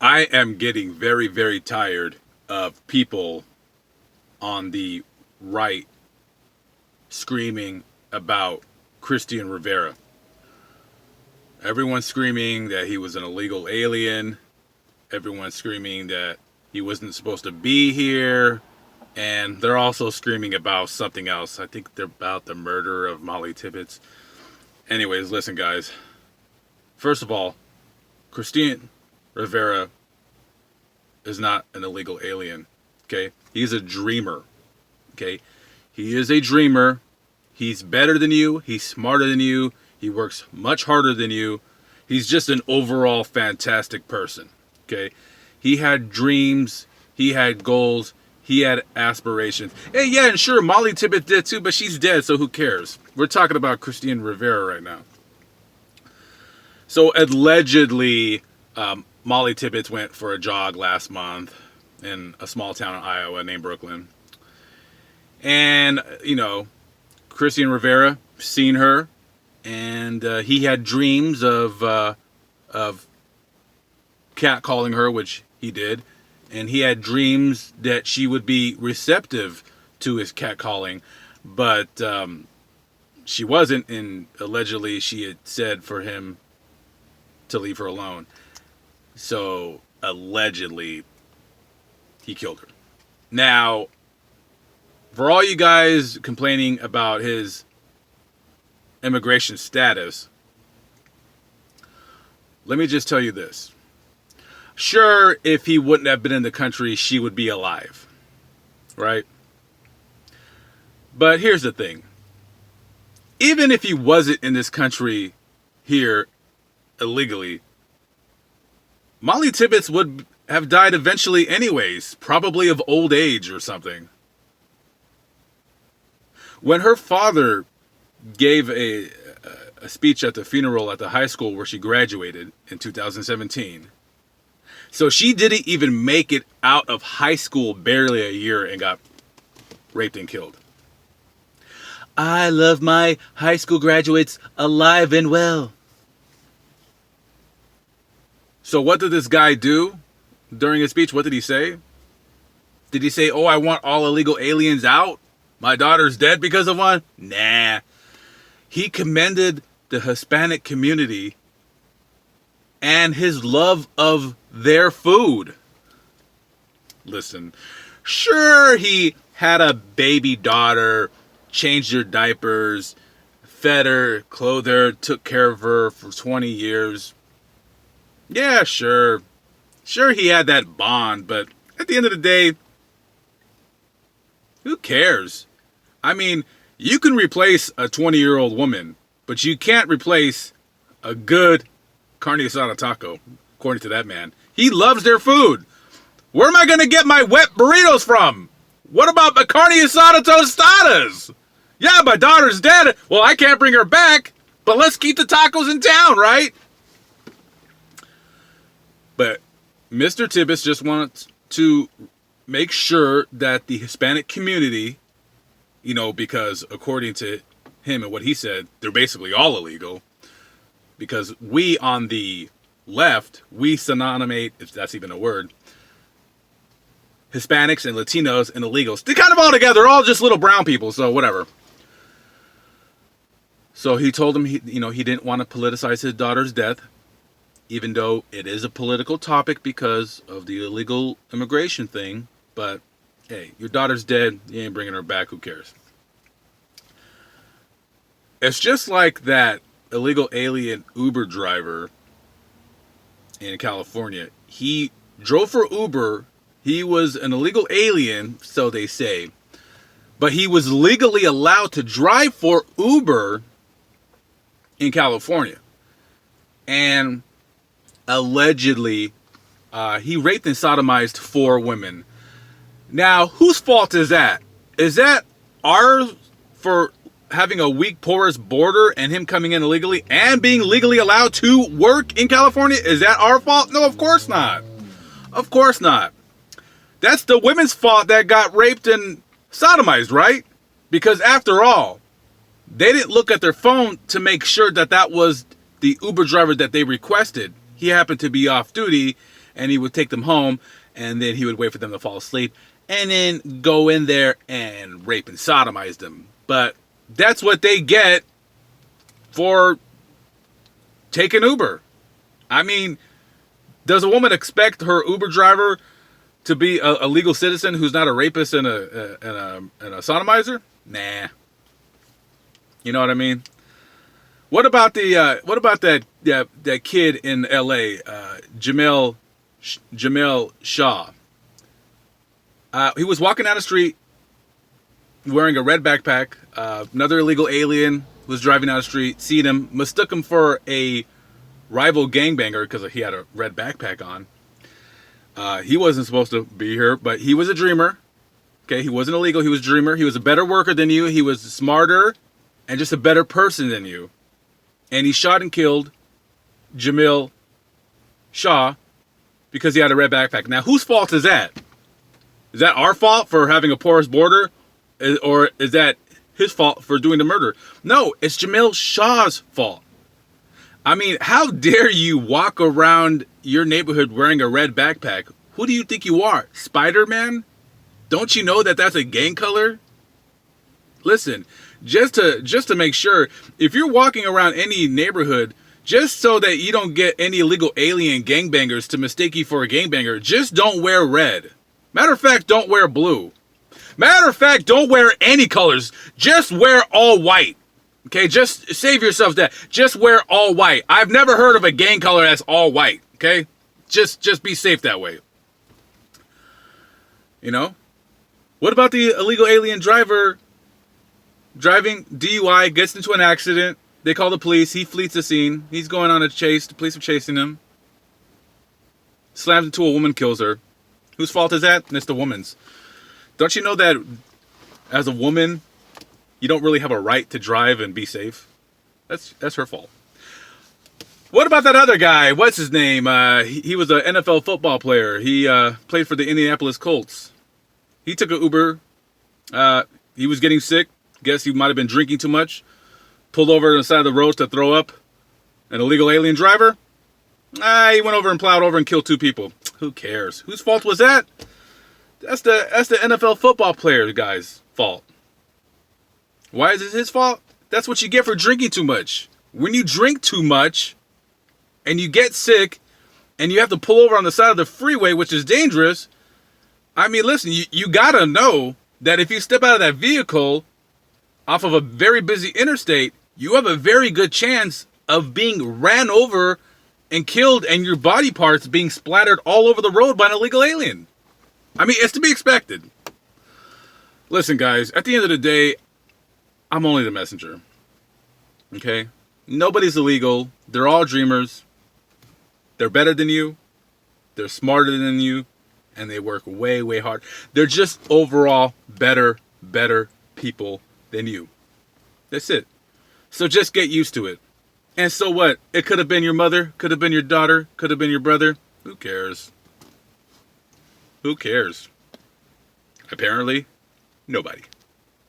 I am getting very, very tired of people on the right screaming about Cristian Rivera. Everyone's screaming that he was an illegal alien. Everyone's screaming that he wasn't supposed to be here. And they're also screaming about something else. I think they're about the murder of Molly Tibbetts. Anyways, listen, guys. First of all, Cristian Rivera is not an illegal alien. Okay? He's a dreamer. Okay? He is a dreamer. He's better than you. He's smarter than you. He works much harder than you. He's just an overall fantastic person. Okay? He had dreams. He had goals. He had aspirations. Hey, yeah, and sure, Molly Tibbetts did too, but she's dead, so who cares? We're talking about Cristian Rivera right now. So allegedly, Molly Tibbetts went for a jog last month in a small town in Iowa named Brooklyn. And, Cristian Rivera seen her, and he had dreams of catcalling her, which he did. And he had dreams that she would be receptive to his catcalling, but she wasn't, and allegedly she had said for him to leave her alone. So, allegedly, he killed her. Now, for all you guys complaining about his immigration status, let me just tell you this. Sure, if he wouldn't have been in the country, she would be alive. Right? But here's the thing. Even if he wasn't in this country here illegally, Molly Tibbetts would have died eventually anyways, probably of old age or something. When her father gave a speech at the funeral at the high school where she graduated in 2017, so she didn't even make it out of high school barely a year and got raped and killed. I love my high school graduates alive and well. So what did this guy do during his speech? What did he say? Did he say, oh, I want all illegal aliens out? My daughter's dead because of one? Nah. He commended the Hispanic community and his love of their food. Listen, sure, he had a baby daughter, changed her diapers, fed her, clothed her, took care of her for 20 years. Yeah, sure. Sure, he had that bond, but at the end of the day, who cares? I mean, you can replace a 20-year-old woman, but you can't replace a good carne asada taco, according to that man. He loves their food. Where am I going to get my wet burritos from? What about the carne asada tostadas? Yeah, my daughter's dead. Well, I can't bring her back, but let's keep the tacos in town, right? But Mr. Tibbetts just wants to make sure that the Hispanic community, because according to him and what he said, they're basically all illegal. Because we on the left, we synonymate, if that's even a word, Hispanics and Latinos and illegals. They're kind of all together, all just little brown people, so whatever. So he told him he didn't want to politicize his daughter's death, even though it is a political topic because of the illegal immigration thing. But hey, your daughter's dead, you ain't bringing her back, who cares? It's just like that illegal alien Uber driver in California. He drove for Uber. He was an illegal alien, so they say. But he was legally allowed to drive for Uber in California. And allegedly, he raped and sodomized 4 women. Now, whose fault is that? Is that ours for having a weak, porous border and him coming in illegally and being legally allowed to work in California? Is that our fault? No, of course not. Of course not. That's the women's fault that got raped and sodomized, right? Because after all, they didn't look at their phone to make sure that that was the Uber driver that they requested. He happened to be off duty, and he would take them home, and then he would wait for them to fall asleep, and then go in there and rape and sodomize them. But that's what they get for taking Uber. I mean, does a woman expect her Uber driver to be a legal citizen who's not a rapist and a sodomizer? Nah. You know what I mean? What about that kid in L.A., Jamel Shaw? He was walking down the street wearing a red backpack. Another illegal alien was driving down the street, seen him, mistook him for a rival gangbanger because he had a red backpack on. He wasn't supposed to be here, but he was a dreamer. Okay, he wasn't illegal. He was a dreamer. He was a better worker than you. He was smarter and just a better person than you. And he shot and killed Jamil Shaw because he had a red backpack. Now, whose fault is that? Is that our fault for having a porous border? Or is that his fault for doing the murder? No, it's Jamil Shaw's fault. I mean, how dare you walk around your neighborhood wearing a red backpack? Who do you think you are? Spider-Man? Don't you know that that's a gang color? Listen, just to make sure, if you're walking around any neighborhood, just so that you don't get any illegal alien gangbangers to mistake you for a gangbanger, just don't wear red. Matter of fact, don't wear blue. Matter of fact, don't wear any colors. Just wear all white. Okay, just save yourselves that. Just wear all white. I've never heard of a gang color that's all white. Okay, just be safe that way. You know, what about the illegal alien driver driving DUI, gets into an accident? They call the police. He flees the scene. He's going on a chase. The police are chasing him. Slams into a woman, kills her. Whose fault is that? It's the woman's. Don't you know that as a woman, you don't really have a right to drive and be safe? That's her fault. What about that other guy? What's his name? He was an NFL football player. He played for the Indianapolis Colts. He took an Uber. He was getting sick. Guess he might have been drinking too much. Pulled over on the side of the road to throw up. An illegal alien driver? He went over and plowed over and killed 2 people. Who cares? Whose fault was that? That's the NFL football player guy's fault. Why is it his fault? That's what you get for drinking too much. When you drink too much and you get sick and you have to pull over on the side of the freeway, which is dangerous, I mean, listen, you gotta know that if you step out of that vehicle off of a very busy interstate, you have a very good chance of being ran over and killed and your body parts being splattered all over the road by an illegal alien. I mean, it's to be expected. Listen, guys, at the end of the day, I'm only the messenger. Okay? Nobody's illegal. They're all dreamers. They're better than you. They're smarter than you. And they work way, way hard. They're just overall better people than you. That's it. So just get used to it. And so what? It could have been your mother. Could have been your daughter. Could have been your brother. Who cares? Who cares? Apparently, nobody.